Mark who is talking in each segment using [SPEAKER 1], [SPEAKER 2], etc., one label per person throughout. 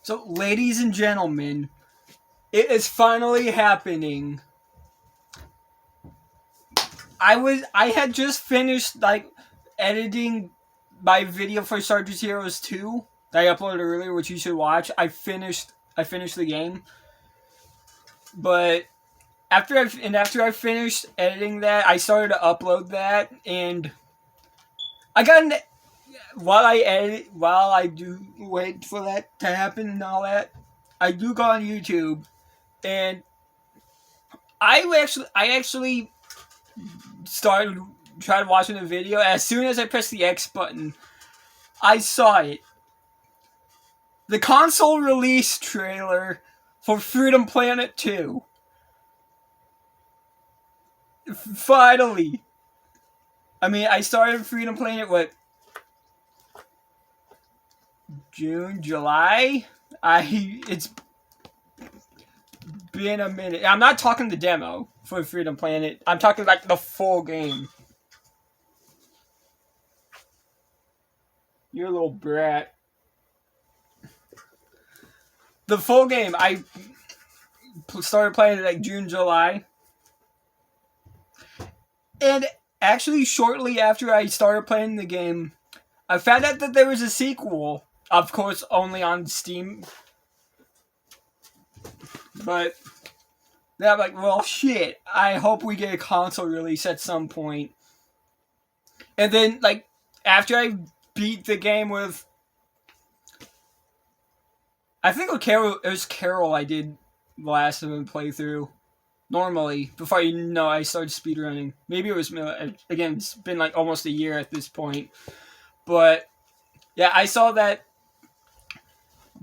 [SPEAKER 1] So, ladies and gentlemen, it is finally happening. I had just finished editing my video for Star Wars Heroes 2 that I uploaded earlier, which you should watch. I finished the game. But after I finished editing that, I started to upload that, and I got an while I do wait for that to happen and all that, I do go on YouTube, and I actually started tried watching the video. As soon as I pressed the X button, I saw it. The console release trailer for Freedom Planet 2. Finally. I mean, I started Freedom Planet, June, July? It's been a minute. I'm not talking the demo for Freedom Planet. I'm talking like the full game. You're a little brat. The full game, I started playing it like June, July. And actually, shortly after I started playing the game, I found out that there was a sequel. Of course, only on Steam. But then I'm like, well, shit. I hope we get a console release at some point. And then, after I beat the game with, I think it was Carol I did last of them playthrough. Normally, before I started speedrunning. Maybe it was, again, it's been like almost a year at this point. But, yeah, I saw that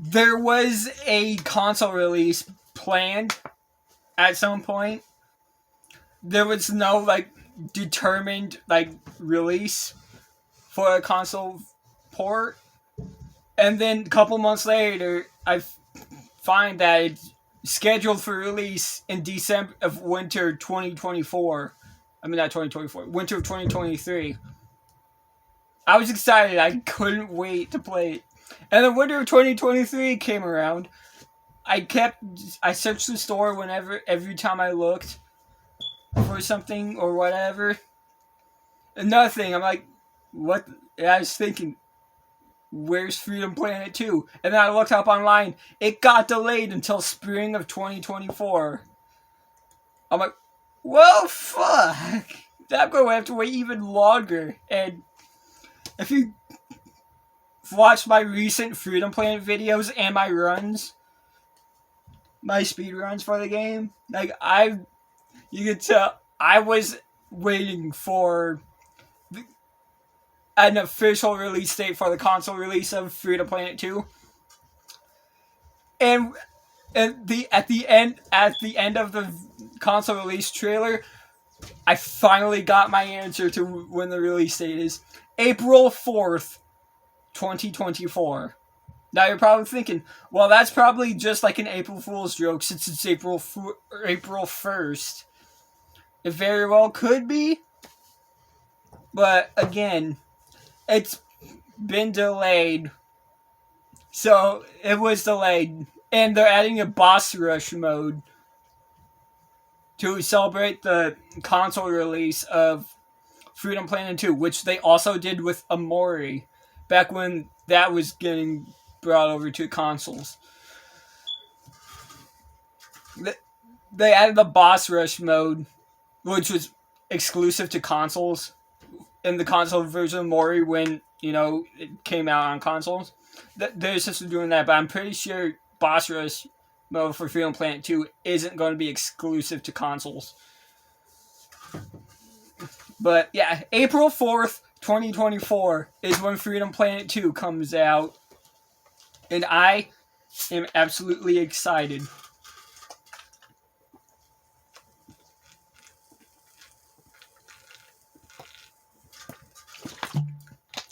[SPEAKER 1] there was a console release planned at some point. There was no, determined, release for a console port. And then a couple months later, I find that it's scheduled for release in December of winter 2024. I mean, not 2024. Winter of 2023. I was excited. I couldn't wait to play it. And the winter of 2023 came around. I searched the store every time I looked for something or whatever. And nothing. I'm like, what? And I was thinking, where's Freedom Planet 2? And then I looked up online. It got delayed until spring of 2024. I'm like, well, fuck. I'm going to have to wait even longer. And if you watch my recent Freedom Planet videos and my runs, my speed runs for the game, you can tell I was waiting for an official release date for the console release of Freedom Planet 2. And at the end of the console release trailer, I finally got my answer to when the release date is. April 4th, 2024. Now you're probably thinking, well, that's probably just like an April Fool's joke since it's April 1st. It very well could be. But again, it's been delayed. So it was delayed. And they're adding a boss rush mode to celebrate the console release of Freedom Planet 2, which they also did with Omori back when that was getting brought over to consoles. They added the boss rush mode, which was exclusive to consoles in the console version of Omori when, it came out on consoles. They're just doing that, but I'm pretty sure boss rush mode for Freedom Planet 2 isn't going to be exclusive to consoles. But yeah, April 4th, 2024 is when Freedom Planet 2 comes out. And I am absolutely excited.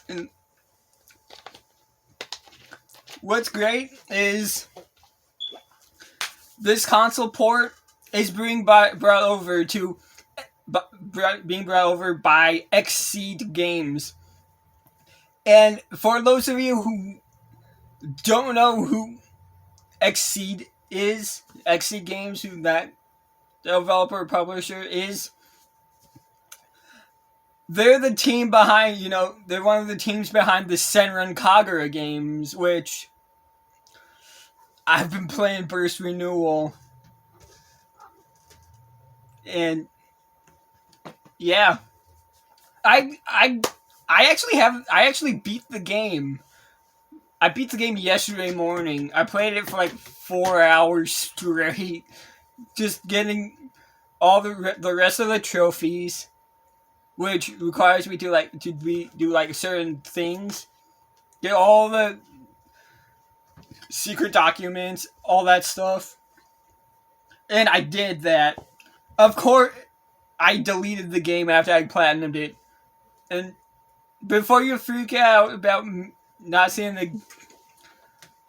[SPEAKER 1] And what's great is this console port is being brought over by Xseed Games. And for those of you who don't know who Xseed is. Xseed Games, who that developer publisher is. They're the team behind, they're one of the teams behind the Senran Kagura games, which I've been playing Burst Renewal. And yeah, I actually beat the game. I beat the game yesterday morning. I played it for like 4 hours straight, just getting all the rest of the trophies, which requires me to do certain things, get all the secret documents, all that stuff, and I did that. Of course, I deleted the game after I platinumed it, and before you freak out about not seeing the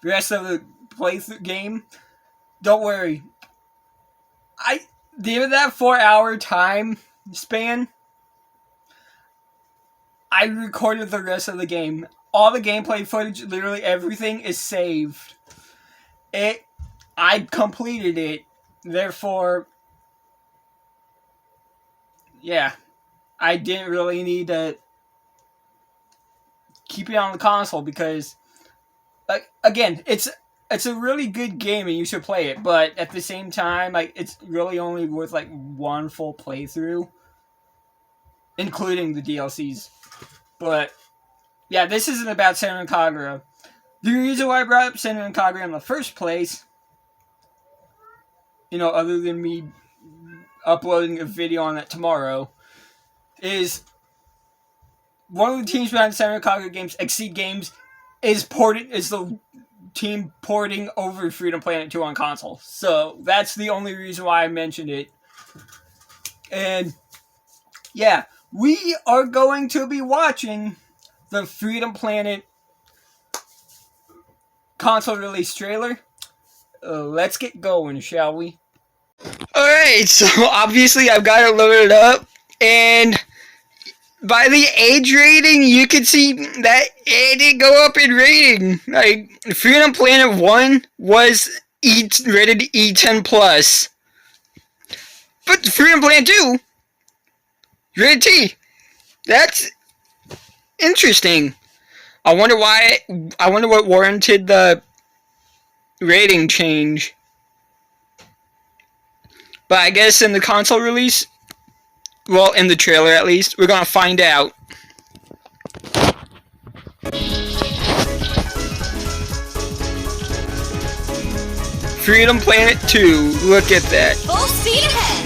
[SPEAKER 1] rest of the playthrough game, don't worry. Given that 4-hour time span, I recorded the rest of the game. All the gameplay footage, literally everything, is saved. I completed it. Therefore, yeah, I didn't really need to keep it on the console because, again, it's a really good game and you should play it. But at the same time, it's really only worth one full playthrough, including the DLCs. But yeah, this isn't about Senran Kagura. The reason why I brought up Senran Kagura in the first place, other than me uploading a video on it tomorrow, is one of the teams behind Senran Kagura games, Xseed Games, is the team porting over Freedom Planet 2 on console. So that's the only reason why I mentioned it. And yeah, we are going to be watching the Freedom Planet console release trailer. Let's get going, shall we? Alright, so obviously I've got it loaded up, and by the age rating, you can see that it did go up in rating. Freedom Planet 1 was rated E10+. But Freedom Planet 2, rated T. That's interesting. I wonder what warranted the rating change. But I guess in the console release, well, in the trailer at least, we're gonna find out. Freedom Planet 2, look at that.
[SPEAKER 2] Full speed ahead!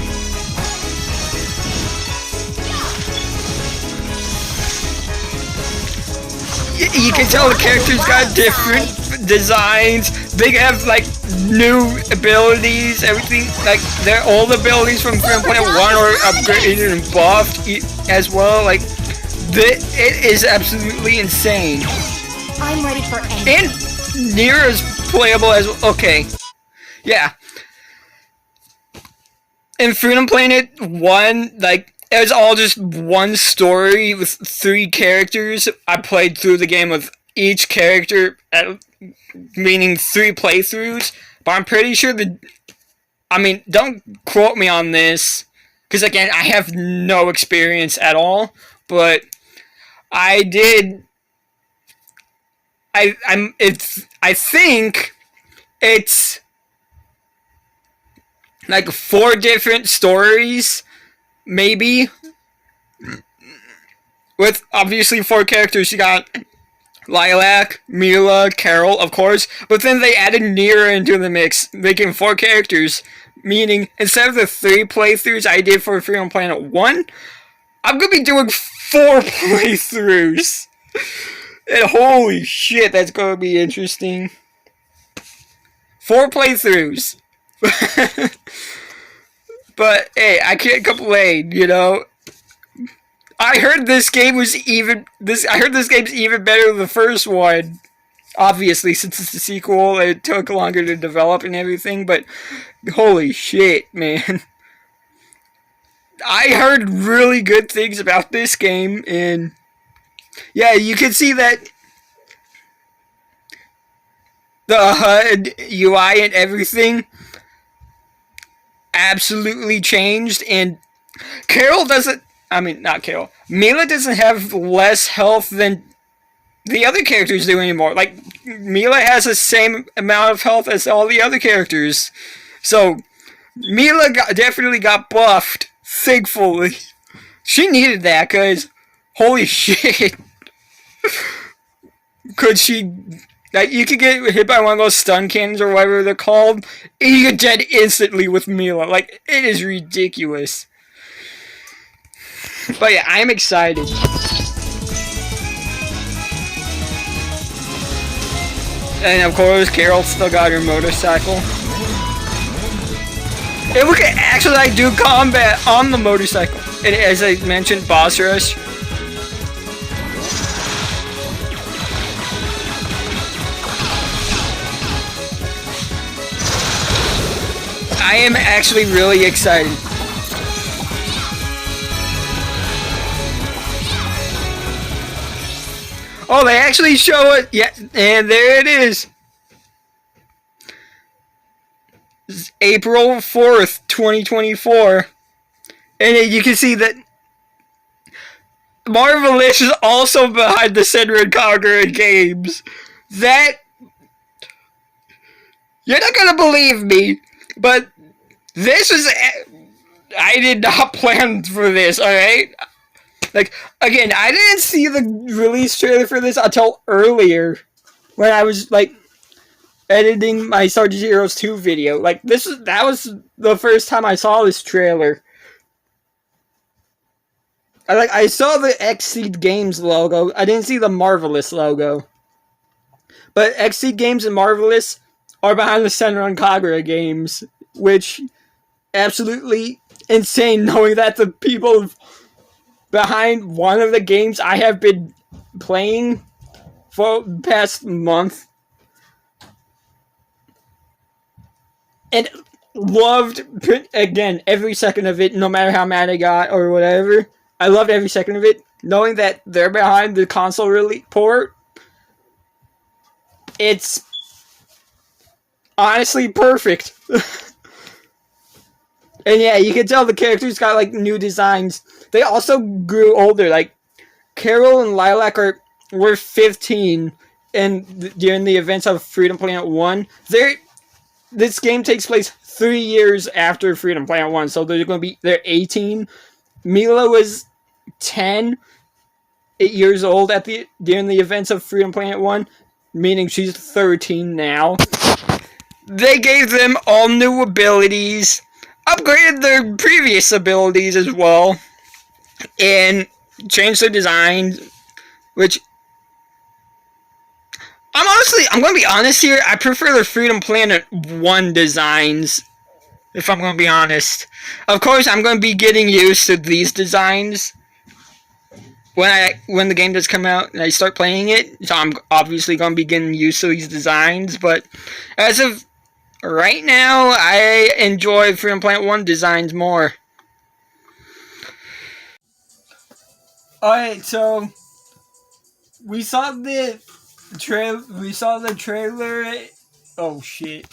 [SPEAKER 1] You can tell the characters got different designs. They have new abilities, everything. Their old abilities from Freedom Planet 1 are upgraded and buffed as well. It is absolutely insane.
[SPEAKER 2] I'm ready for anything.
[SPEAKER 1] And Nier is playable as well. Okay. Yeah. In Freedom Planet 1, it was all just one story with 3 characters. I played through the game with each character, meaning 3 playthroughs. But I'm pretty sure don't quote me on this, because again, I have no experience at all. But I did. I think it's 4 different stories. Maybe. With obviously 4 characters. You got Lilac, Mila, Carol, of course. But then they added Nier into the mix, making 4 characters. Meaning, instead of the 3 playthroughs I did for Freedom Planet 1, I'm gonna be doing 4 playthroughs. And holy shit, that's gonna be interesting. 4 playthroughs. But hey, I can't complain, I heard this game's even better than the first one. Obviously, since it's a sequel, it took longer to develop and everything, but holy shit, man. I heard really good things about this game, and yeah, you can see that the HUD, UI, and everything absolutely changed, and Carol doesn't. I mean, not Carol. Mila doesn't have less health than the other characters do anymore. Like, Mila has the same amount of health as all the other characters. So, Mila definitely got buffed, thankfully. She needed that, because, holy shit. Could she, like, you could get hit by one of those stun cannons or whatever they're called, and you get dead instantly with Mila. Like, it is ridiculous. But yeah, I'm excited. And of course, Carol still got her motorcycle. And we can actually like do combat on the motorcycle. And as I mentioned, boss rush. I am actually really excited. Oh, they actually show it. Yeah, and there it is. April 4th, 2024. And you can see that Marvelous is also behind the Senran Kagura games. That... You're not gonna believe me, but this is... I did not plan for this, alright? Like, again, I didn't see the release trailer for this until earlier, when I was, like, editing my Sergeant Heroes 2 video. Like, that was the first time I saw this trailer. I saw the Xseed Games logo. I didn't see the Marvelous logo. But Xseed Games and Marvelous are behind the Senran Kagura games, which absolutely insane knowing that the people behind one of the games I have been playing for the past month and loved, again, every second of it, no matter how mad I got or whatever. I loved every second of it. Knowing that they're behind the console release port, it's honestly perfect. And yeah, you can tell the characters got like new designs. They also grew older. Like Carol and Lilac were 15, and during the events of Freedom Planet 1, this game takes place 3 years after Freedom Planet 1, so they're 18. Mila was 8 years old during the events of Freedom Planet 1, meaning she's 13 now. They gave them all new abilities, upgraded their previous abilities as well, and changed their designs, which I'm going to be honest here, I prefer the Freedom Planet 1 designs, if I'm going to be honest. Of course, I'm going to be getting used to these designs when the game does come out and I start playing it, so I'm obviously going to be getting used to these designs, but as of right now, I enjoy Freedom Planet 1 designs more. Alright, so we saw the trailer. Oh shit!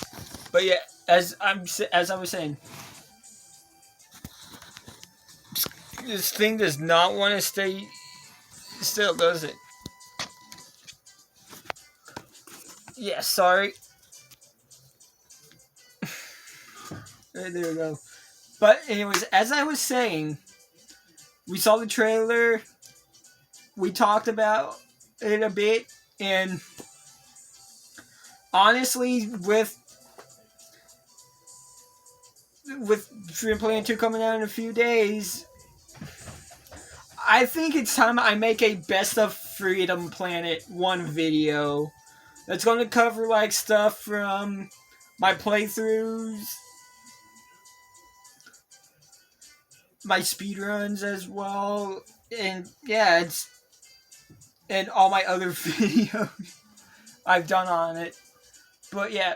[SPEAKER 1] But yeah, as I was saying, this thing does not want to stay still, does it? Yeah, sorry. There we go. But anyways, as I was saying, we saw the trailer. We talked about it a bit, and honestly, with Freedom Planet 2 coming out in a few days, I think it's time I make a best of Freedom Planet 1 video that's going to cover like stuff from my playthroughs, my speedruns as well, and yeah, and all my other videos I've done on it. But yeah,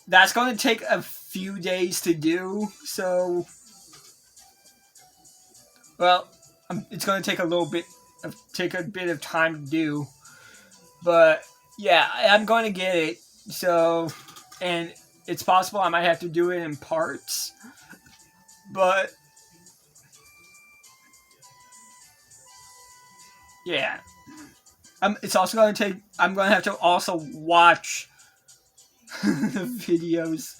[SPEAKER 1] that's going to take a few days to do, so well, it's going to take a bit of time to do, but yeah, I'm going to get it. So, and it's possible I might have to do it in parts, but yeah. It's also going to take. I'm going to have to also watch the videos.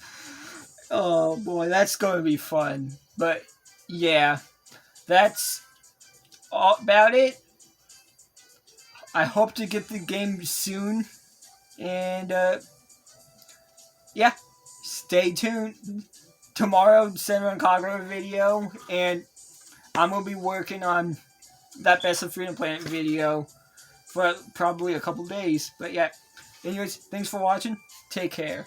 [SPEAKER 1] Oh boy, that's going to be fun. But yeah, that's all about it. I hope to get the game soon, and yeah, stay tuned. Tomorrow, Senran Kagura video, and I'm gonna be working on that Best of Freedom Planet video for probably a couple days. But yeah, anyways, thanks for watching. Take care.